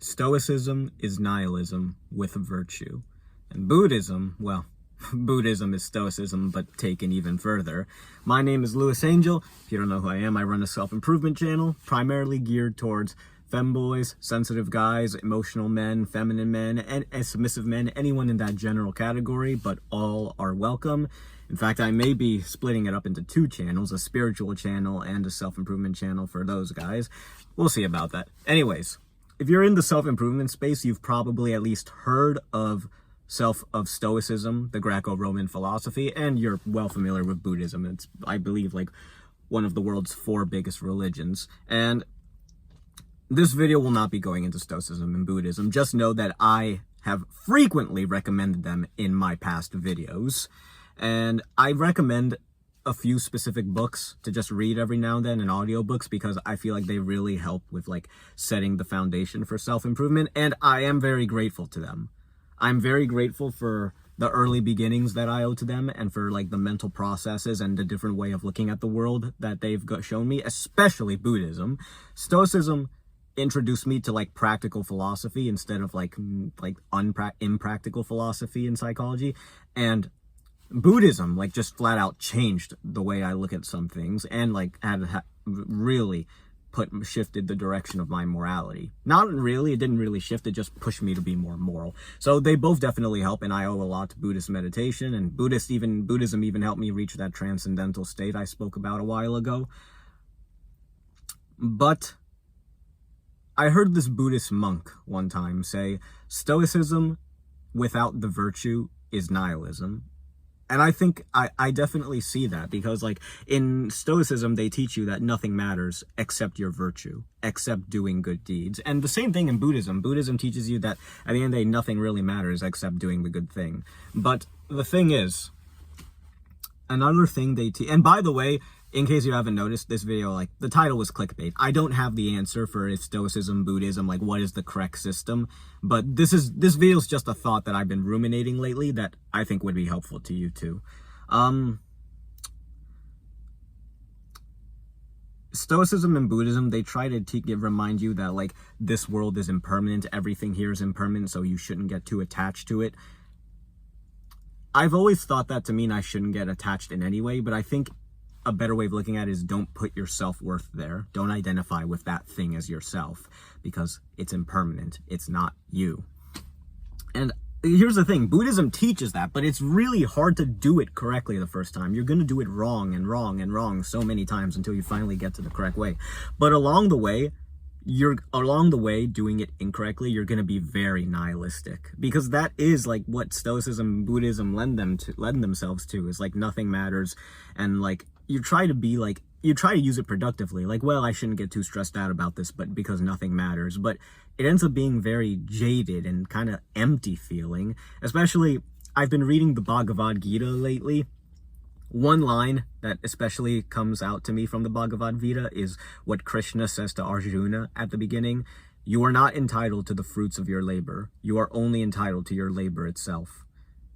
Stoicism is nihilism with virtue. And Buddhism, well, Buddhism is Stoicism, but taken even further. My name is Louis Angel. If you don't know who I am, I run a self-improvement channel, primarily geared towards femboys, sensitive guys, emotional men, feminine men, and submissive men, anyone in that general category, but all are welcome. In fact, I may be splitting it up into two channels, a spiritual channel and a self-improvement channel for those guys. We'll see about that. Anyways, if you're in the self-improvement space, you've probably at least heard of Stoicism, the Greco-Roman philosophy, and you're well familiar with Buddhism. It's, I believe, like one of the world's 4 biggest religions. And this video will not be going into Stoicism and Buddhism. Just know that I have frequently recommended them in my past videos. And I recommend a few specific books to just read every now and then, and audiobooks, because I feel like they really help with like setting the foundation for self-improvement, and I am very grateful to them. I'm very grateful for the early beginnings that I owe to them, and for like the mental processes and the different way of looking at the world that they've shown me, especially Buddhism. Stoicism introduced me to like practical philosophy instead of like impractical philosophy in psychology, and Buddhism like just flat out changed the way I look at some things, and like had really shifted the direction of my morality. Not really, it didn't really shift, it just pushed me to be more moral. So they both definitely help, and I owe a lot to Buddhist meditation, and Buddhism even helped me reach that transcendental state I spoke about a while ago. But I heard this Buddhist monk one time say, Stoicism without the virtue is nihilism. And I think I definitely see that, because like in Stoicism, they teach you that nothing matters except your virtue, except doing good deeds. And the same thing in Buddhism. Buddhism teaches you that at the end of the day, nothing really matters except doing the good thing. But the thing is, another thing they teach, and by the way, in case you haven't noticed, this video, like, the title was clickbait. I don't have the answer for if Stoicism, Buddhism, like, what is the correct system. But this video is just a thought that I've been ruminating lately that I think would be helpful to you too. Stoicism and Buddhism, they try to remind you that, like, this world is impermanent. Everything here is impermanent, so you shouldn't get too attached to it. I've always thought that to mean I shouldn't get attached in any way, but I think a better way of looking at it is don't put your self-worth there. Don't identify with that thing as yourself, because it's impermanent. It's not you. And here's the thing, Buddhism teaches that, but it's really hard to do it correctly the first time. You're going to do it wrong and wrong and wrong so many times until you finally get to the correct way. But along the way doing it incorrectly, you're going to be very nihilistic, because that is like what Stoicism and Buddhism lend themselves to, is like nothing matters. And like you try to use it productively, like, well, I shouldn't get too stressed out about this, but because nothing matters. But it ends up being very jaded and kind of empty feeling. Especially, I've been reading the Bhagavad Gita lately. One line that especially comes out to me from the Bhagavad Gita is what Krishna says to Arjuna at the beginning. You are not entitled to the fruits of your labor. You are only entitled to your labor itself.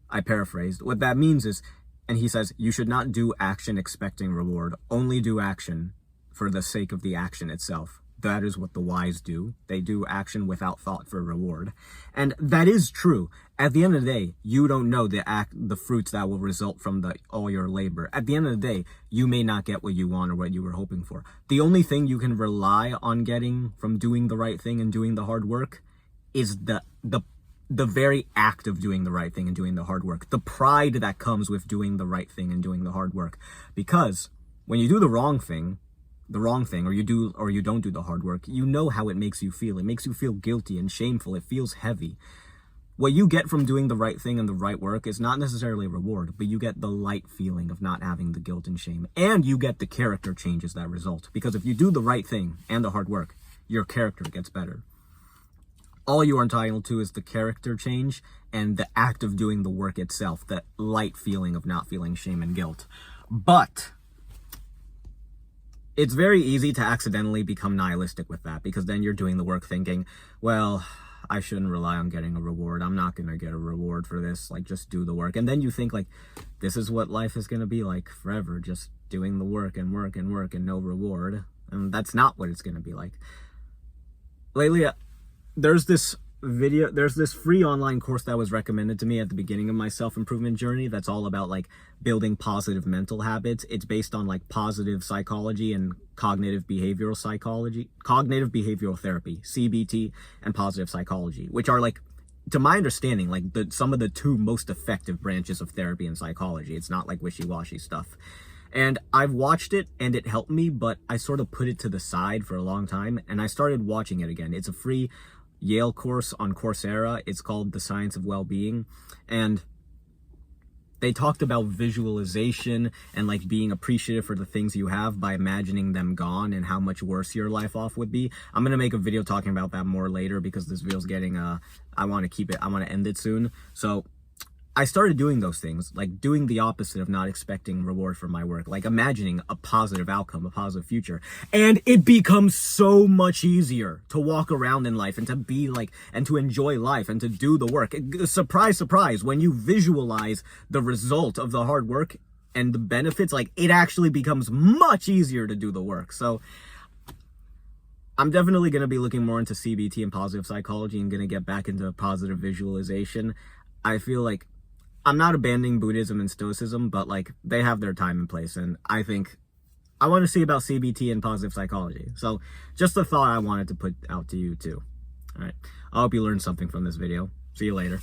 I paraphrased. What that means is, and he says, you should not do action expecting reward. Only do action for the sake of the action itself. That is what the wise do. They do action without thought for reward. And that is true. At the end of the day, you don't know the fruits that will result from all your labor. At the end of the day, you may not get what you want or what you were hoping for. The only thing you can rely on getting from doing the right thing and doing the hard work is the very act of doing the right thing and doing the hard work. The pride that comes with doing the right thing and doing the hard work. Because when you do the wrong thing, or you don't do the hard work, you know how it makes you feel. It makes you feel guilty and shameful. It feels heavy. What you get from doing the right thing and the right work is not necessarily a reward, but you get the light feeling of not having the guilt and shame. And you get the character changes that result. Because if you do the right thing and the hard work, your character gets better. All you are entitled to is the character change and the act of doing the work itself, that light feeling of not feeling shame and guilt. But it's very easy to accidentally become nihilistic with that, because then you're doing the work thinking, well, I shouldn't rely on getting a reward. I'm not going to get a reward for this. Like, just do the work. And then you think, like, this is what life is going to be like forever, just doing the work and work and work and no reward. And that's not what it's going to be like. Lately, there's this free online course that was recommended to me at the beginning of my self-improvement journey that's all about like building positive mental habits. It's based on like positive psychology and cognitive behavioral therapy, CBT, and positive psychology, which are like, to my understanding, like some of the two most effective branches of therapy and psychology. It's not like wishy-washy stuff. And I've watched it and it helped me, but I sort of put it to the side for a long time and I started watching it again. It's a free Yale course on Coursera. It's called The Science of Well-Being. And they talked about visualization and like being appreciative for the things you have by imagining them gone and how much worse your life off would be. I'm going to make a video talking about that more later because this video's getting, I want to end it soon. So I started doing those things, like doing the opposite of not expecting reward for my work, like imagining a positive outcome, a positive future. And it becomes so much easier to walk around in life and to be like, and to enjoy life and to do the work. Surprise, surprise, when you visualize the result of the hard work and the benefits, like it actually becomes much easier to do the work. So I'm definitely going to be looking more into CBT and positive psychology and going to get back into positive visualization. I feel like I'm not abandoning Buddhism and Stoicism, but like they have their time and place. And I think I want to see about CBT and positive psychology. So just a thought I wanted to put out to you too. All right. I hope you learned something from this video. See you later.